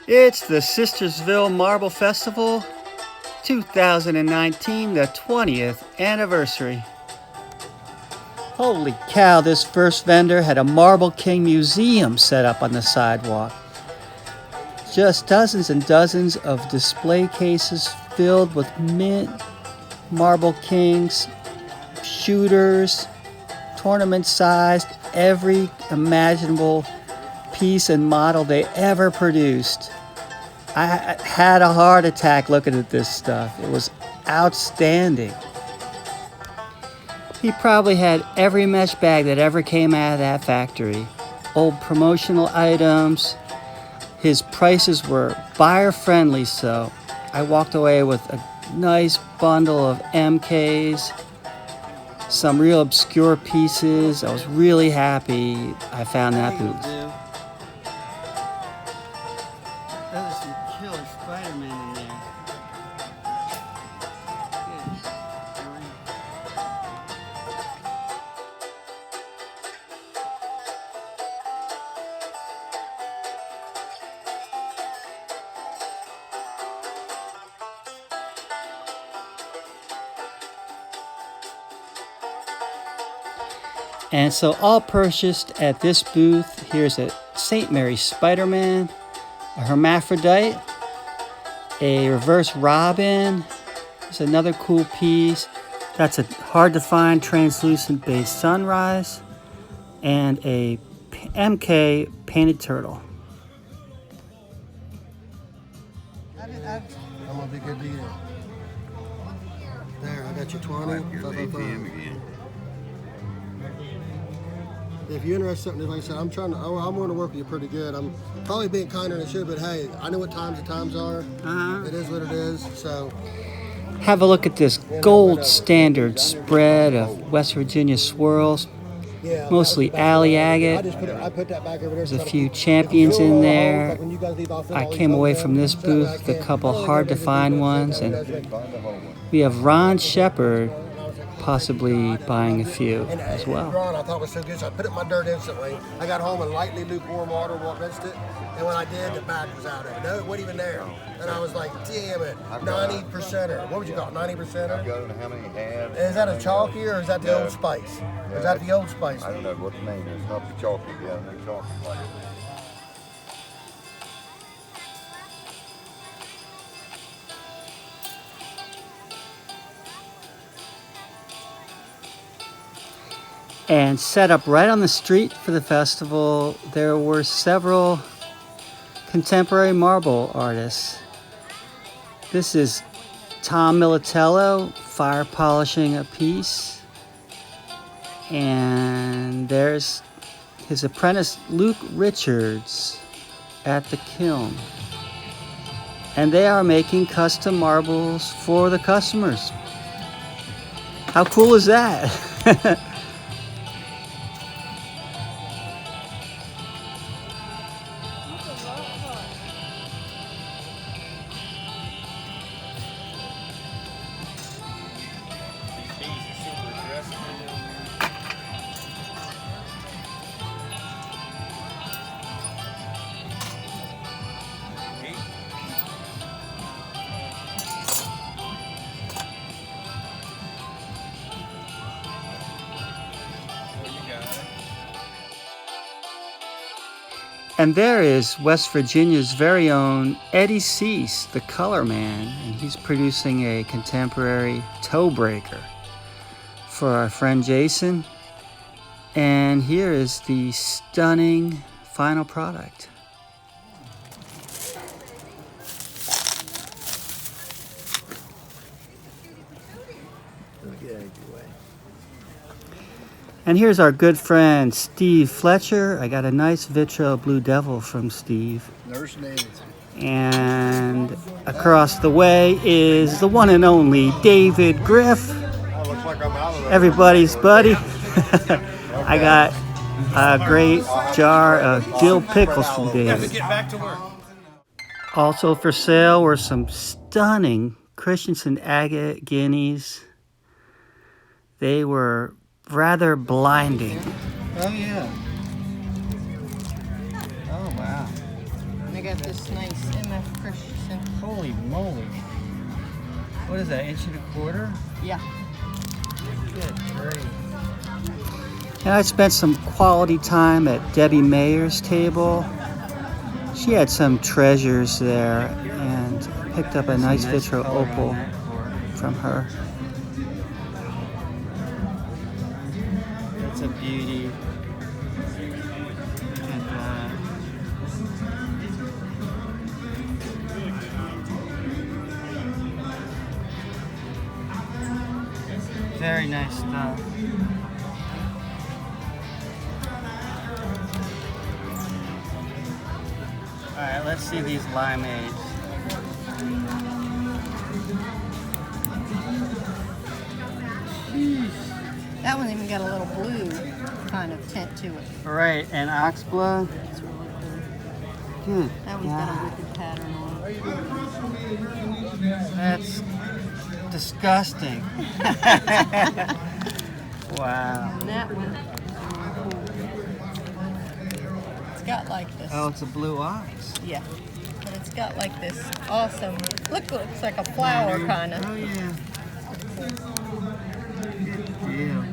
It's the Sistersville Marble Festival 2019, the 20th anniversary. Holy cow, this first vendor had a Marble King museum set up on the sidewalk. Just dozens and dozens of display cases filled with mint, Marble Kings, shooters, tournament-sized, every imaginable piece and model they ever produced. I had a heart attack looking at this stuff. It was outstanding. He probably had every mesh bag that ever came out of that factory. Old promotional items. His prices were buyer-friendly, so I walked away with a nice bundle of MKs, some real obscure pieces. I was really happy I found that booth. There's some killer Spider-Man in there. And so all purchased at this booth. Here's a St. Mary Spider-Man, a Hermaphrodite, a Reverse Robin. There's another cool piece. That's a hard to find translucent base Sunrise, and a MK painted turtle. I'm gonna be good to you. There, I got you 20. If you're interested in something, like I said, I'm going to work with you pretty good. I'm probably being kinder than I should, but hey, I know what times the times are. It is what it is, so. Have a look at this gold standard spread of West Virginia swirls. Mostly alley agate. There's a few champions in there. I came away from this booth with a couple hard to find ones, and we have Ron Shepard possibly buying a few as well. I thought it was so good, so I put it in my dirt instantly. I got home in lightly lukewarm water, rinsed it, and when I did, the back was out of it. No, it wasn't even there. And I was like, damn it, 90%er. What would you call it, 90%er? I've got how many have. Is that a chalky or is that the Old Spice? Is that the Old Spice? I don't know what the name is. Not the chalky, yeah, the chalky flavor. And set up right on the street for the festival, there were several contemporary marble artists. This is Tom Militello fire polishing a piece. And there's his apprentice Luke Richards at the kiln. And they are making custom marbles for the customers. How cool is that? And there is West Virginia's very own Eddie Cease, the color man, and he's producing a contemporary toe breaker for our friend Jason. And here is the stunning final product. And here's our good friend Steve Fletcher. I got a nice Vitro Blue Devil from Steve. Nurse Nancy. And across the way is the one and only David Griff. Everybody's buddy. I got a great jar of dill pickles from David. Also for sale were some stunning Christensen agate guineas. They were rather blinding. Oh yeah. Oh wow. got this nice MF Christensen. Holy moly. What is that, 1.25 inches? Yeah. Good grief. And I spent some quality time at Debbie Mayer's table. She had some treasures there and picked up a nice vitro opal from her. That's a beauty. Very nice stuff. Alright, let's see these limeades. That one even got a little blue kind of tint to it. Right, and oxblood. It's really cool. Good. That one's got a wicked pattern on it. That's disgusting. Wow. And that one, it's got like this. Oh, it's a blue ox. Yeah. But it's got like this awesome, look, looks like a flower kind of. Oh, yeah. Good deal.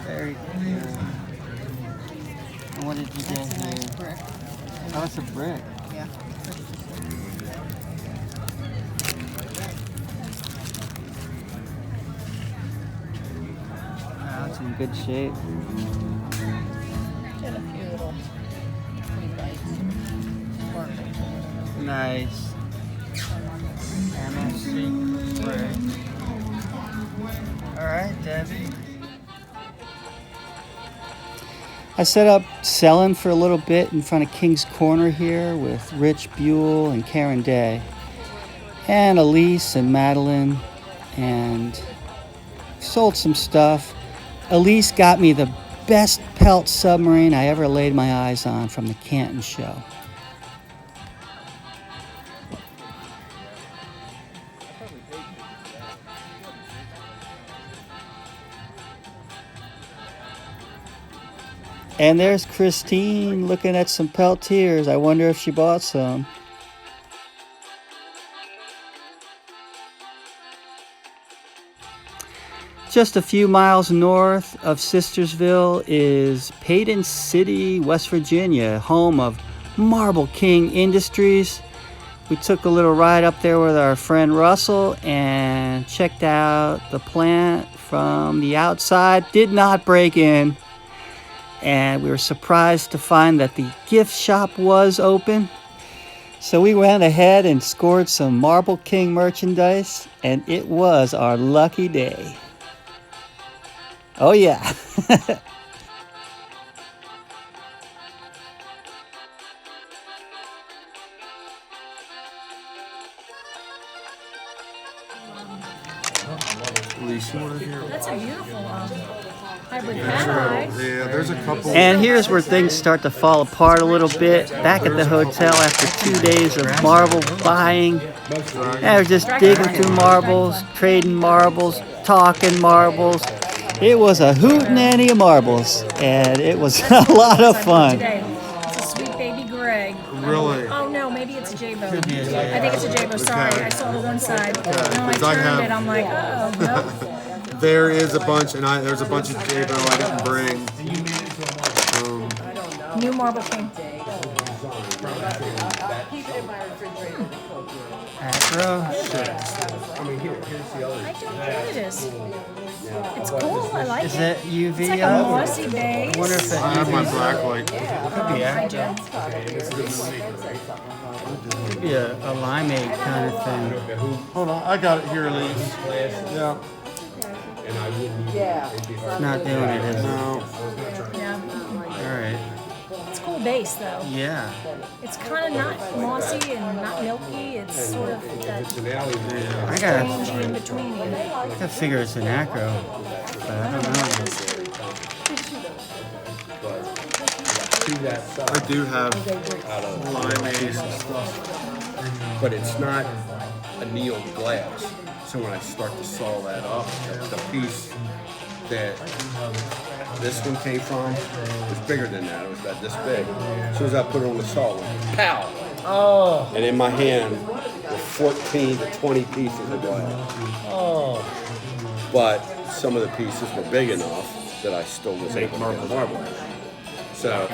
Very cool. And what did you get That's a nice here? brick. Oh, it's a brick. Yeah. Wow, it's in good shape. Did a few little bites. Perfect. Nice. MLC brick. All right, Debbie. I set up selling for a little bit in front of King's Corner here with Rich Buell and Karen Day and Alyce and Madeline, and sold some stuff. Alyce got me the best pelt submarine I ever laid my eyes on from the Canton show. And there's Christine looking at some Peltiers. I wonder if she bought some. Just a few miles north of Sistersville is Paden City, West Virginia, home of Marble King Industries. We took a little ride up there with our friend Russell and checked out the plant from the outside. Did not break in. And we were surprised to find that the gift shop was open. So we went ahead and scored some Marble King merchandise, and it was our lucky day. Oh yeah. That's a beautiful hybrid cat. Yeah, there's a couple. And here's where things start to fall apart a little bit. Back at the hotel after 2 days of marble buying. And we're just digging through marbles, trading marbles, talking marbles. It was a hootenanny of marbles, and it was a lot of fun. It's a sweet baby Greg. Really? Oh no, maybe it's a J-Bo. I think it's a J-Bo. Sorry, I saw the one side. And when I turned it, I'm like, oh, nope. There is a bunch, and there's a bunch of J-Bo I didn't bring. New Marble King. Acro. I don't know what it is. It's cool. I like Is it. it UV It's like a up? mossy base. I wonder if I have my it black light. could be Hi, Jen. Could be a limeade kind of thing. Hold on, I got it here, Alyce. Yeah. Not doing it, is it? No. Yeah. All right. It's a cool base though. Yeah. It's kind of not mossy and not milky. It's sort of that I gotta rangy in between. figure it's an acro, but I don't know. I do have limeade and stuff, but it's not annealed glass. So when I start to saw that up, the piece that this one came from, it was bigger than that. It was about this big. As soon as I put it on the saw, it went pow! Oh. And in my hand were 14 to 20 pieces of glass. Oh. But some of the pieces were big enough that I still was able to get marble. So,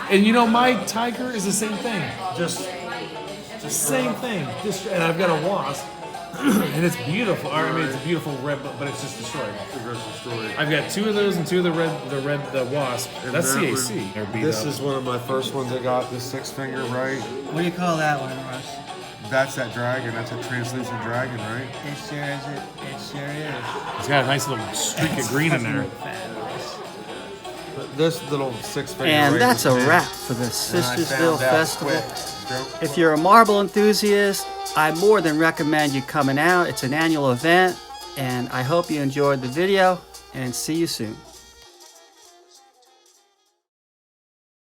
And you know, my tiger is the same thing. Just same thing. And I've got a wasp, and it's beautiful. I mean, it's a beautiful red, but it's just destroyed. I've got 2 of those and 2 of the wasp. That's CAC. They're beat This up. is one of my first ones I got, the 6-finger, right? What do you call that one, Russ? That's that dragon. That's a translucent dragon, right? It sure is. It sure is. It's got a nice little streak of green in there. But this little 6-finger. And right that's a was wrap big. for the And I Sistersville found out Festival. quick. If you're a marble enthusiast, I more than recommend you coming out. It's an annual event, and I hope you enjoyed the video, and see you soon.